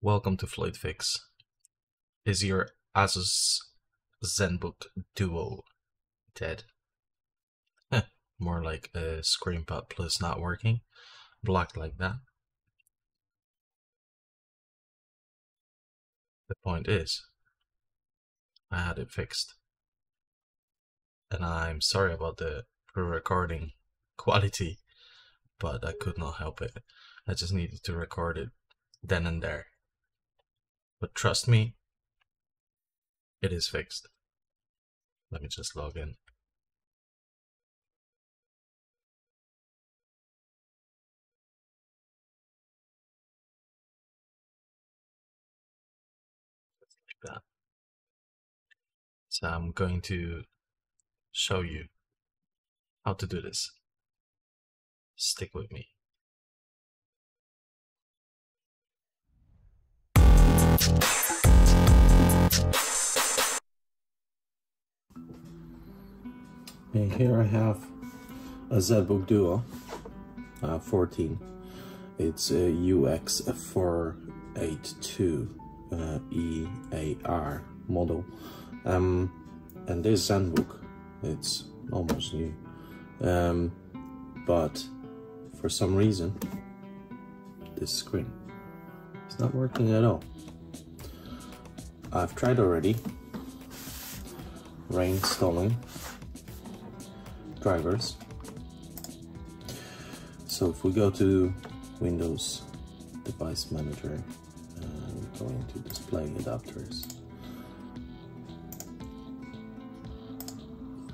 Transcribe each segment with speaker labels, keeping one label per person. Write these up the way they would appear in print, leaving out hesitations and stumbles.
Speaker 1: Welcome to Fluid Fix. Is your Asus Zenbook Duo dead? More like a Screenpad Plus not working, blocked like that. The point is, I had it fixed. And I'm sorry about the pre-recording quality, but I could not help it. I just needed to record it then and there. But trust me, it is fixed. Let me just log in. Like that. So I'm going to show you how to do this. Stick with me. And here I have a Zenbook Duo 14. It's a UX482EAR model. And this Zenbook, it's almost new. But for some reason, this screen is not working at all. I've tried already reinstalling drivers. So if we go to Windows Device Manager and go into Display Adapters,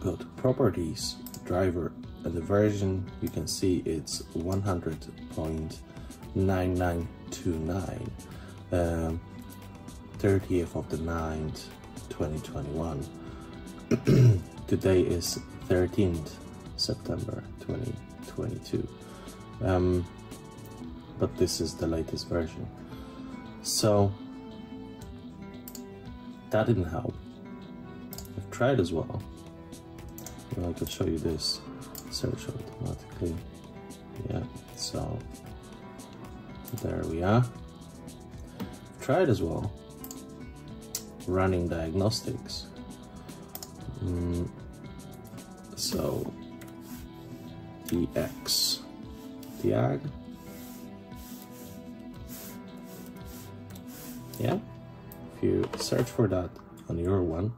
Speaker 1: go to Properties, Driver, and the version you can see it's 100.9929, 30th of the 9th 2021. Today is 13th September 2022, but this is the latest version, so that didn't help. I've tried as well. I could show you this, search automatically. Yeah, so there we are. I've tried as well running diagnostics. So DX, yeah, if you search for that on your one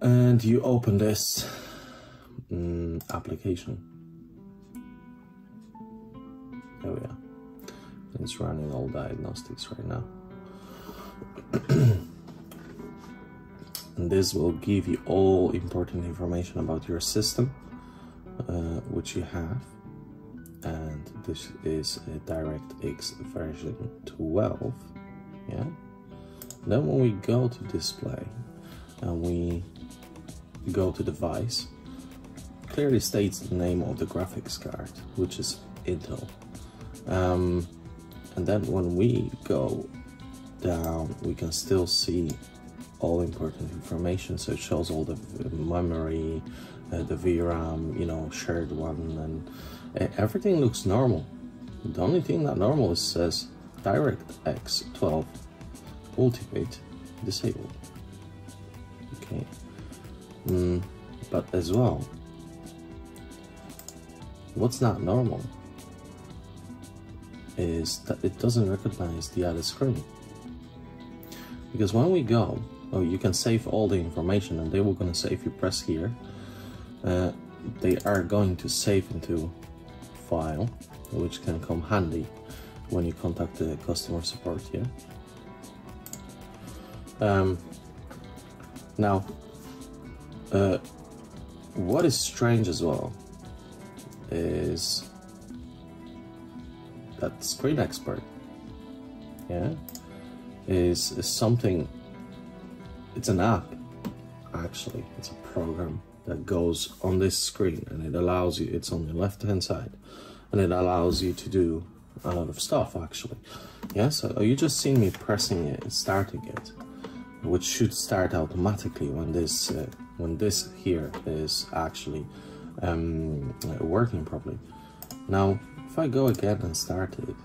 Speaker 1: and you open this application, there we are. It's running all diagnostics right now. And this will give you all important information about your system, which you have, and this is a DirectX version 12. Yeah. Then when we go to display and we go to device, clearly states the name of the graphics card, which is Intel. And then when we go down, we can still see all important information. So it shows all the memory, the VRAM, shared one, and everything looks normal. The only thing not normal is says DirectX 12 Ultimate disabled. Okay. But as well, what's not normal is that it doesn't recognize the other screen. Because when we go, you can save all the information, and they were going to say if you press here, they are going to save into file, which can come handy when you contact the customer support here. Now, what is strange as well is that Screen Expert, yeah, is something. It's an app, actually. It's a program that goes on this screen, and it allows you, it's on the left hand side, and it allows you to do a lot of stuff, actually. Yeah, so you just seen me pressing it, starting it, which should start automatically when this here is actually working properly. Now, if I go again and start it,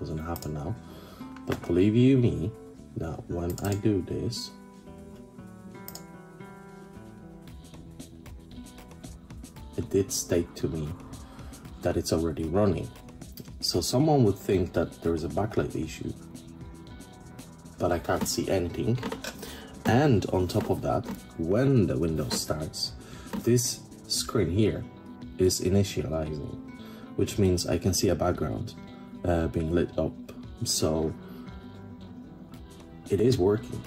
Speaker 1: doesn't happen now. But believe you me, that when I do this, it did state to me that it's already running. So someone would think that there is a backlight issue, but I can't see anything. And on top of that, when the window starts, this screen here is initializing, which means I can see a background being lit up. So it is working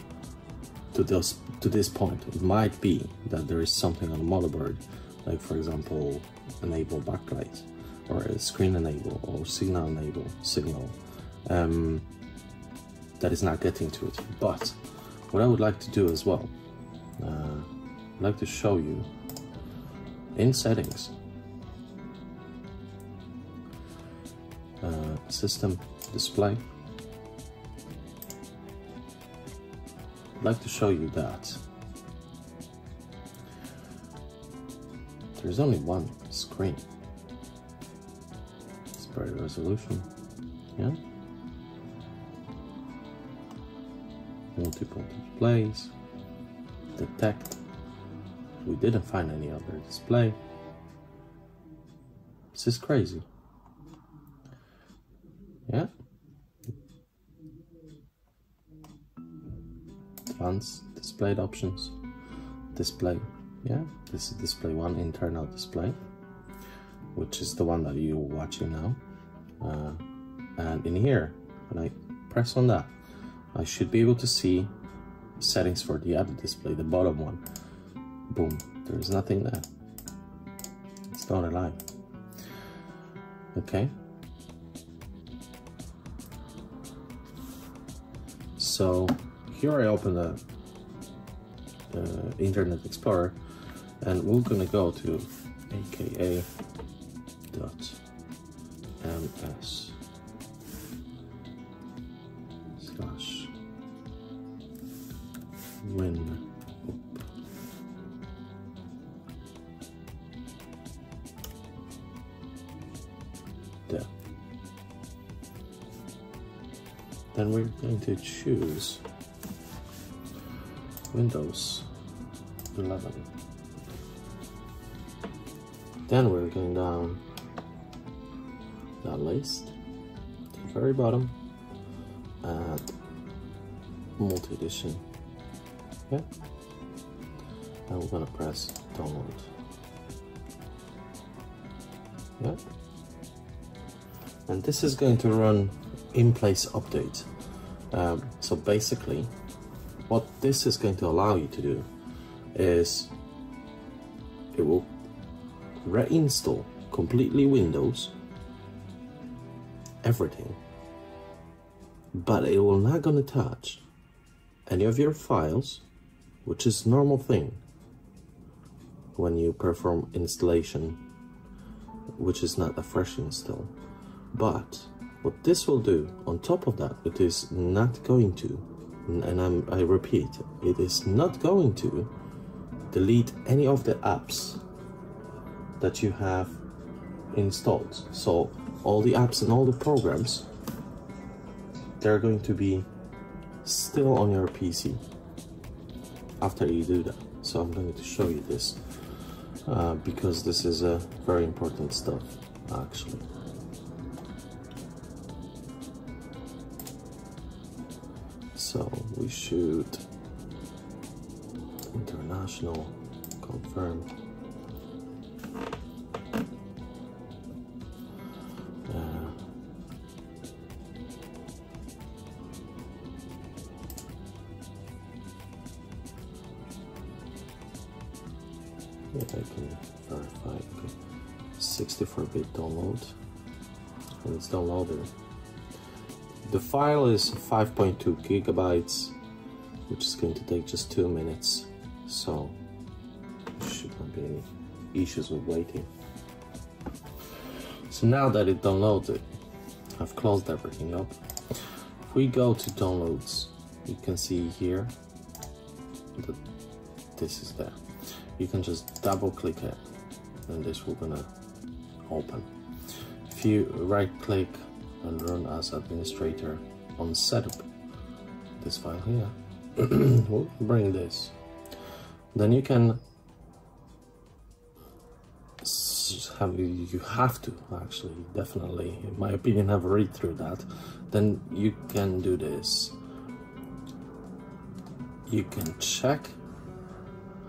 Speaker 1: to this point. It might be that there is something on the motherboard, like for example, enable backlight, or a screen enable, or signal enable that is not getting to it. But what I would like to do as well, I'd like to show you in settings, system display. I'd like to show you that there's only one screen. Display resolution, yeah. Multiple displays, detect. We didn't find any other display. This is crazy. Yeah. Advanced displayed options. Display. Yeah. This is display 1, internal display, which is the one that you're watching now. And in here, when I press on that, I should be able to see settings for the other display, the bottom one. Boom, there's nothing there. It's not alive. Okay. So here I open the Internet Explorer, and we're gonna go to aka.ms/win. There. Then we're going to choose Windows 11. Then we're going down that list to the very bottom and multi-edition. Yeah. And we're gonna press download. Yeah. And this is going to run in-place update. So basically, what this is going to allow you to do is it will reinstall completely Windows, everything, but it will not gonna touch any of your files, which is normal thing when you perform installation, which is not a fresh install. But what this will do on top of that, it is not going to, and I repeat, it is not going to delete any of the apps that you have installed. So all the apps and all the programs, they're going to be still on your PC after you do that. So I'm going to show you this because this is very important stuff actually. So we should international confirm. Yeah, I can verify. Okay. 64-bit download, and it's downloaded. The file is 5.2 gigabytes, which is going to take just 2 minutes, so there should not be any issues with waiting. So now that it downloaded, I've closed everything up. If we go to downloads, you can see here that this is there. You can just double click it and this will gonna open. If you right click and run as administrator on setup. This file here. We'll bring this. Then you can you have to actually, definitely, in my opinion, have a read through that. Then you can do this. You can check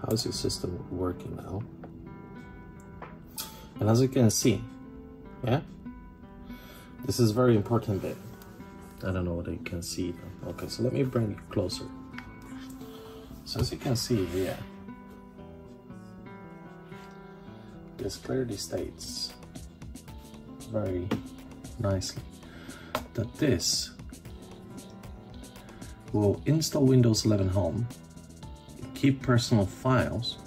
Speaker 1: how's your system working now. And as you can see, yeah, this is very important bit. I don't know whether you can see it. Okay, so let me bring it closer. So as you can see here, this clearly states very nicely that this will install Windows 11 Home, keep personal files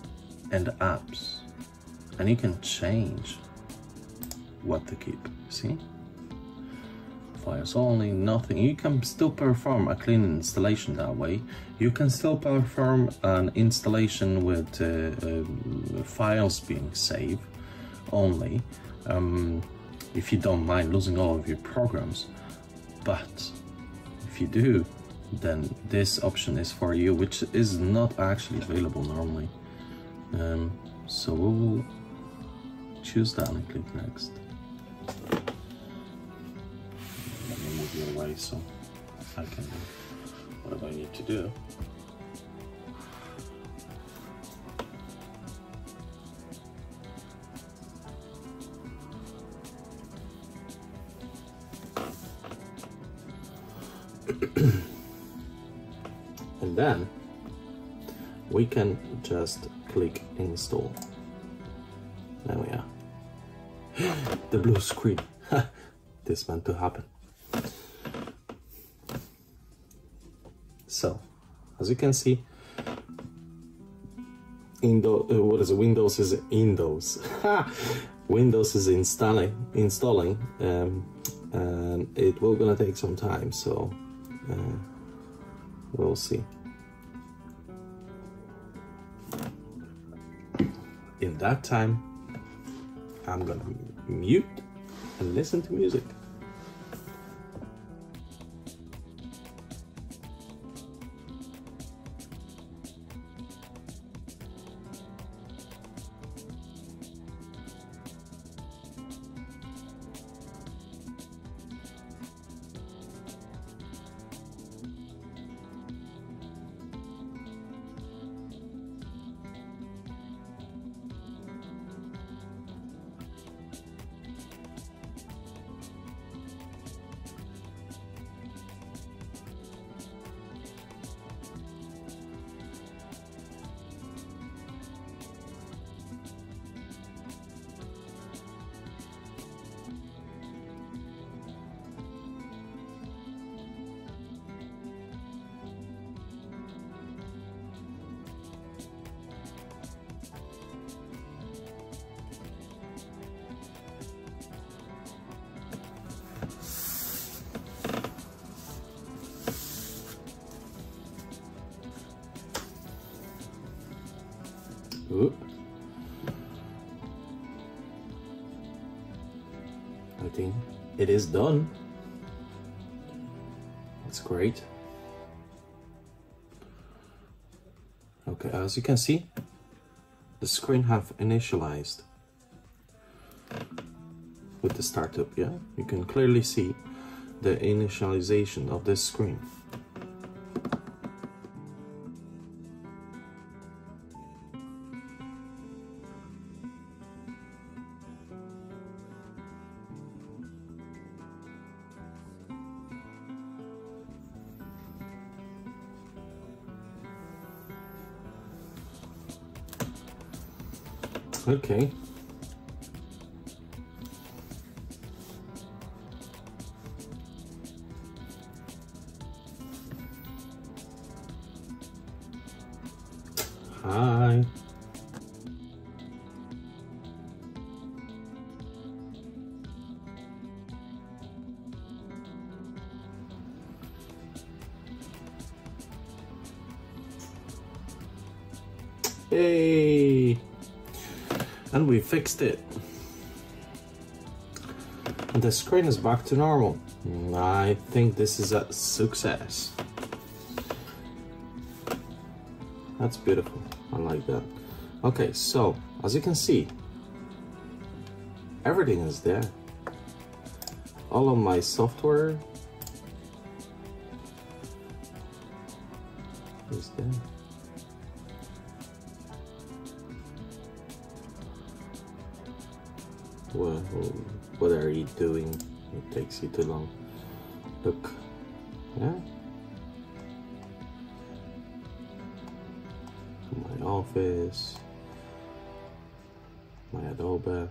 Speaker 1: and apps, and you can change what to keep. See? Files only, nothing. You can still perform a clean installation that way. You can still perform an installation with files being saved only, if you don't mind losing all of your programs. But if you do, then this option is for you, which is not actually available normally. So we'll choose that and click next. Let me move you away so I can do whatever I need to do. And then we can just click install. There we are. The blue screen. This meant to happen. So, as you can see, Windows is Windows. Windows is installing, and it will gonna take some time. So we'll see. In that time, I'm gonna mute and listen to music. Ooh. I think it is done. That's great. Okay, as you can see, the screen have initialized with the startup. Yeah, you can clearly see the initialization of this screen. Okay. Hi. Hey. And we fixed it. The screen is back to normal. I think this is a success. That's beautiful. I like that. Okay, so as you can see, everything is there. All of my software is there. Well, what are you doing? It takes you too long. Look, yeah. My Office, my Adobe,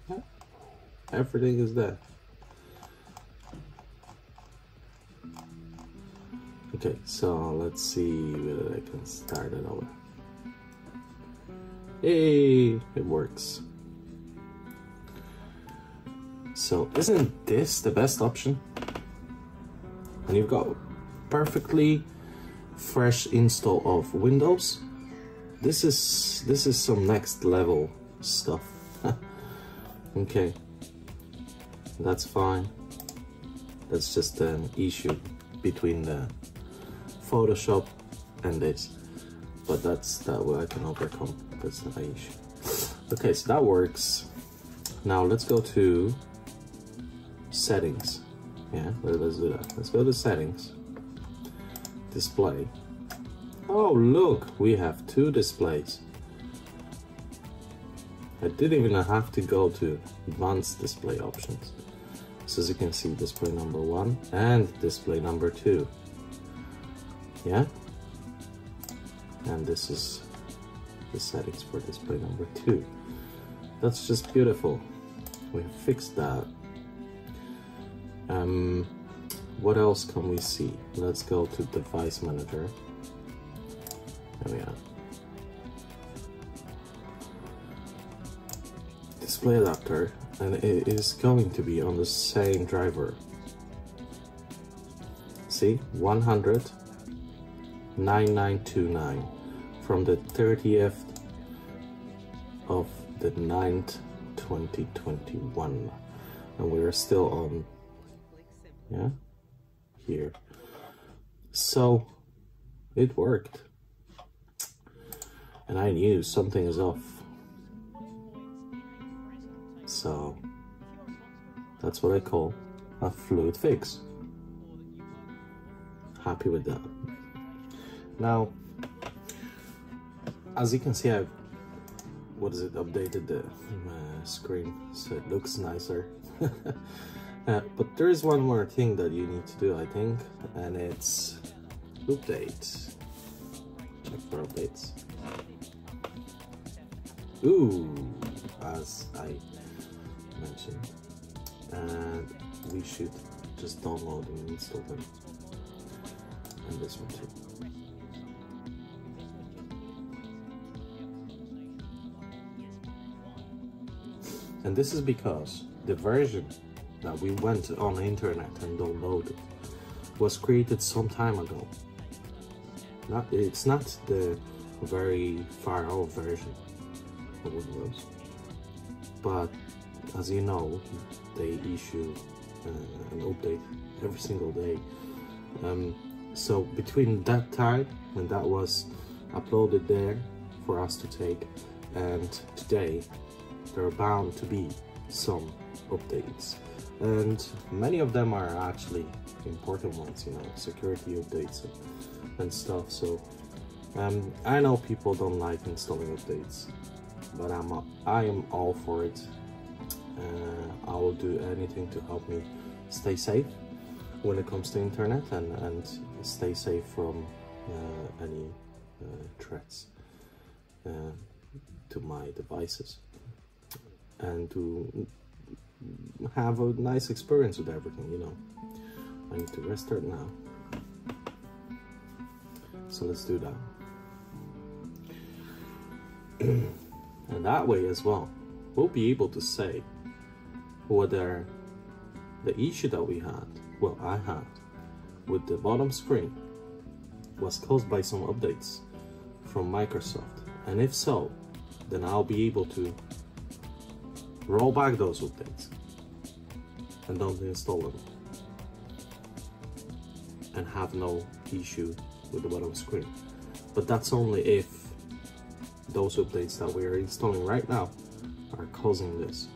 Speaker 1: yeah. Everything is there. Okay, so let's see whether I can start it over. Hey, it works. So isn't this the best option? And you've got perfectly fresh install of Windows. This is some next level stuff. Okay, that's fine. That's just an issue between the Photoshop and this, but that way I can overcome. That's not an issue. Okay, so that works. Now let's go to settings. Yeah, let's do that. Let's go to settings, display. Oh look, we have two displays. I didn't even have to go to advanced display options. So as you can see, display number 1 and display number 2. Yeah, and this is the settings for display number 2. That's just beautiful. We fixed that. What else can we see? Let's go to device manager. There we are. Display adapter, and it is going to be on the same driver. See, 100-9929 from the 30th of the 9th 2021, and we're still on, yeah, here. So it worked, and I knew something is off. So that's what I call a fluid fix. Happy with that. Now, as you can see, I've updated the screen so it looks nicer. But there is one more thing that you need to do, I think, and it's update. Check for updates. Ooh, as I mentioned, and we should just download and install them, and this one too. And this is because the version that we went on the internet and downloaded was created some time ago. It's not the very far out version of Windows, but as you know, they issue an update every single day. So between that time when that was uploaded there for us to take and today, there are bound to be some updates, and many of them are actually important ones, you know, security updates and stuff. So I know people don't like installing updates, but I am all for it. I will do anything to help me stay safe when it comes to internet and stay safe from any threats to my devices, and to have a nice experience with everything, you know. I need to restart now, so let's do that. And that way as well, we'll be able to say whether the issue that we had, well, I had, with the bottom screen was caused by some updates from Microsoft, and if so, then I'll be able to roll back those updates and don't install them and have no issue with the bottom screen. But that's only if those updates that we are installing right now are causing this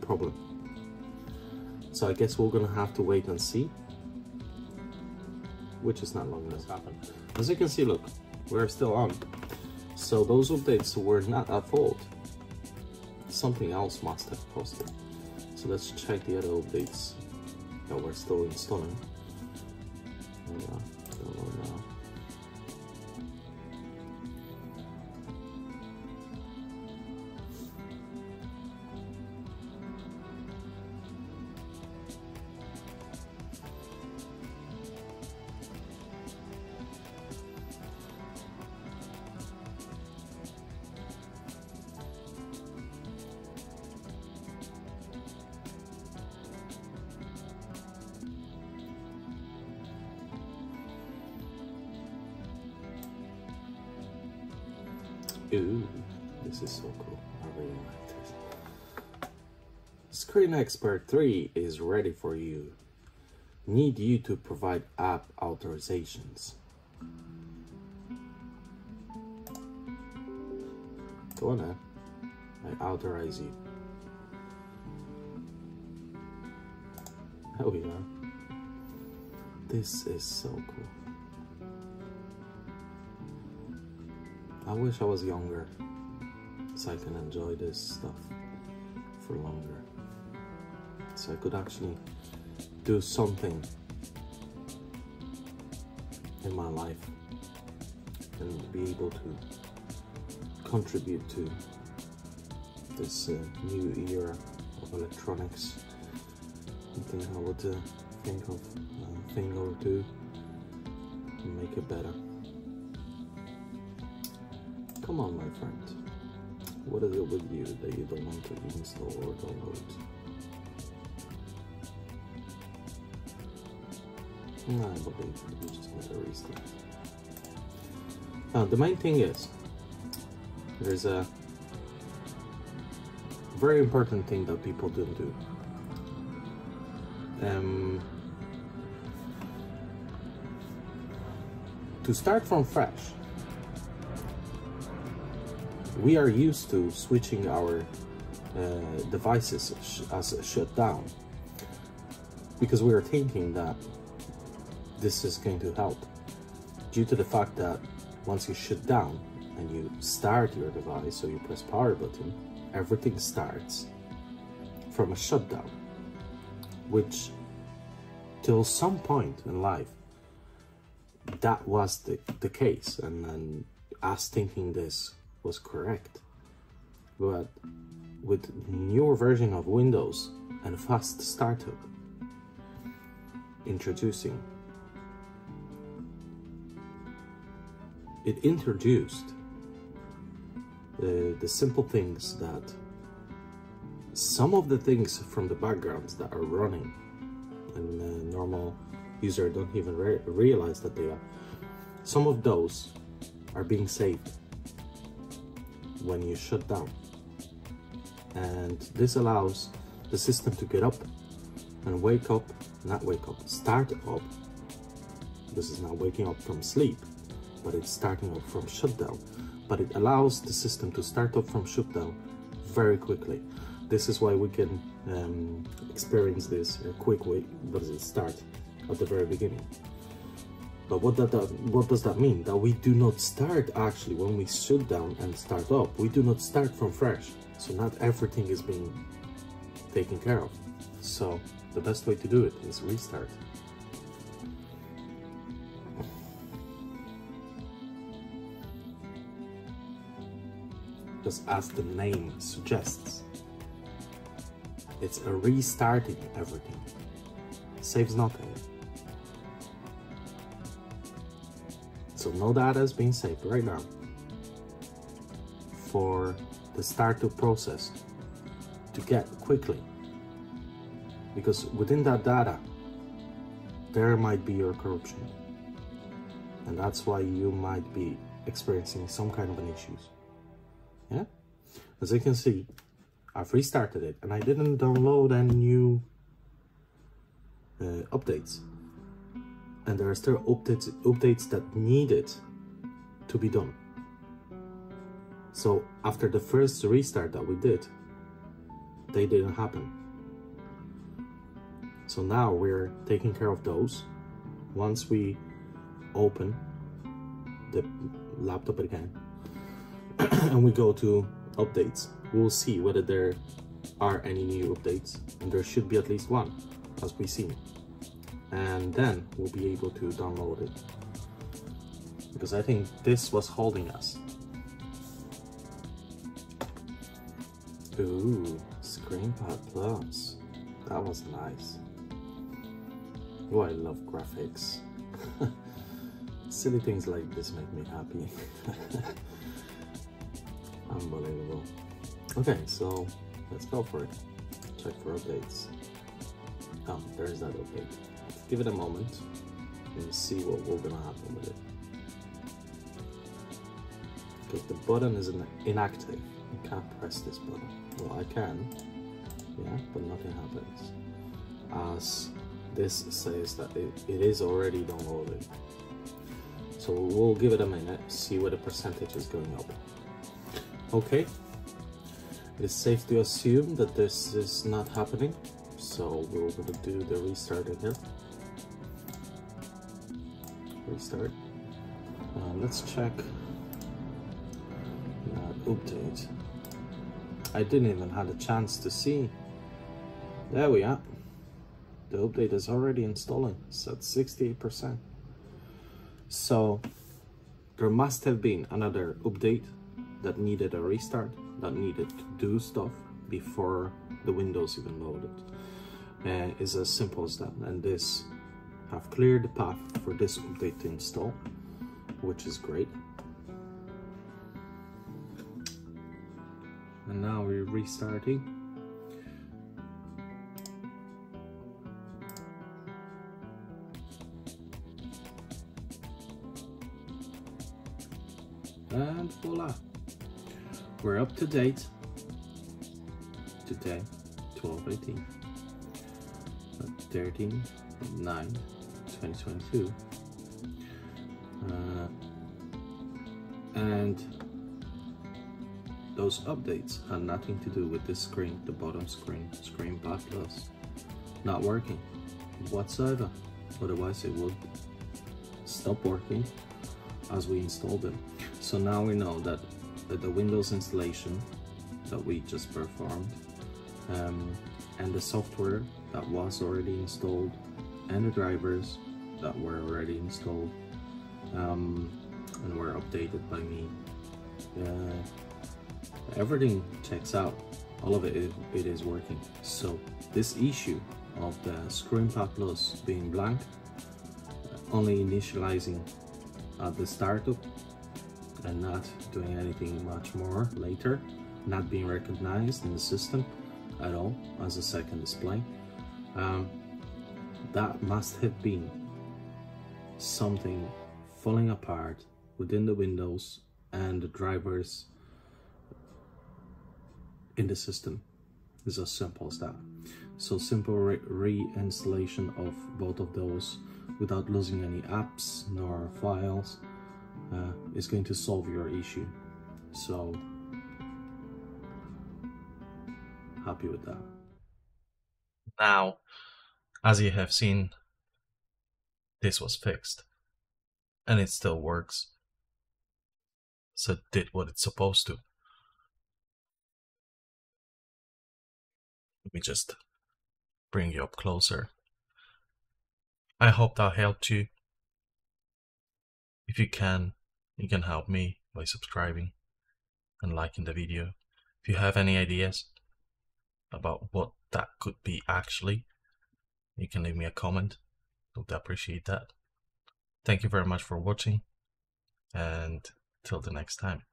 Speaker 1: problem. So I guess we're gonna have to wait and see, which is not long enough to happen. As you can see, look, we're still on. So those updates were not at fault. Something else must have caused it. So let's check the other updates that we're still installing. Don't know now. Ooh, this is so cool. I really like this. Screen Expert 3 is ready for you. Need you to provide app authorizations. Go on now. I authorize you. There we are. This is so cool. I wish I was younger so I can enjoy this stuff for longer. So I could actually do something in my life and be able to contribute to this new era of electronics. Something I would think of a thing or two and make it better. Come on, my friend. What is it with you that you don't want to install or download? No, I believe you just need a restart. Now, the main thing is, there's a very important thing that people don't do. To start from fresh, we are used to switching our devices as shut down because we are thinking that this is going to help, due to the fact that once you shut down and you start your device, so you press power button, everything starts from a shutdown, which till some point in life that was the case, and us thinking this was correct. But with newer version of Windows and fast startup introducing, it introduced the simple things that some of the things from the backgrounds that are running and normal user don't even realize that they are. Some of those are being saved when you shut down, and this allows the system to get up and start up. This is not waking up from sleep, but it's starting up from shutdown. But it allows the system to start up from shutdown very quickly. This is why we can experience this quick way. Does it start at the very beginning? But what does that mean? That we do not start actually when we shut down and start up. We do not start from fresh. So not everything is being taken care of. So the best way to do it is restart. Just as the name suggests, it's a restarting everything. Saves nothing. So no data is being saved right now for the startup process to get quickly, because within that data there might be your corruption, and that's why you might be experiencing some kind of an issues. Yeah, as you can see, I've restarted it and I didn't download any new updates, and there are still updates that needed to be done. So after the first restart that we did, they didn't happen. So now we're taking care of those. Once we open the laptop again and we go to updates, we'll see whether there are any new updates, and there should be at least one, as we see, and then we'll be able to download it, because I think this was holding us. Ooh, Screenpad Plus, that was nice. Oh, I love graphics. Silly things like this make me happy. Unbelievable. Okay, so let's go for it. Check for updates. Oh, there's that update. Give it a moment and see what we're gonna happen with it. Okay, the button is inactive. You can't press this button. Well, I can, yeah, but nothing happens. As this says that it is already downloaded. So we'll give it a minute, see where the percentage is going up. Okay, it's safe to assume that this is not happening, so we're going to do the restart again. Restart. Let's check that update. I didn't even have a chance to see. There we are. The update is already installing. It's at 68%. So there must have been another update that needed a restart, that needed to do stuff before the Windows even loaded. It's as simple as that. And this have cleared the path for this update to install, which is great. And now we're restarting. And voila, we're up to date. Today, 12/18, 13/9/2022, and those updates had nothing to do with this screen, the bottom screen, Screenpad Plus, not working whatsoever. Otherwise, it would stop working as we installed them. So now we know that the Windows installation that we just performed, and the software that was already installed, and the drivers that were already installed, and were updated by me, everything checks out. All of it is working. So this issue of the Screenpad Plus being blank, only initializing at the startup and not doing anything much more later, not being recognized in the system at all as a second display, that must have been something falling apart within the Windows and the drivers in the system. It's as simple as that. So simple reinstallation of both of those without losing any apps nor files is going to solve your issue. So happy with that. Now, as you have seen, this was fixed and it still works. So it did what it's supposed to. Let me just bring you up closer. I hope that helped you. If you can help me by subscribing and liking the video. If you have any ideas about what that could be actually, you can leave me a comment. I would appreciate that. Thank you very much for watching, and till the next time.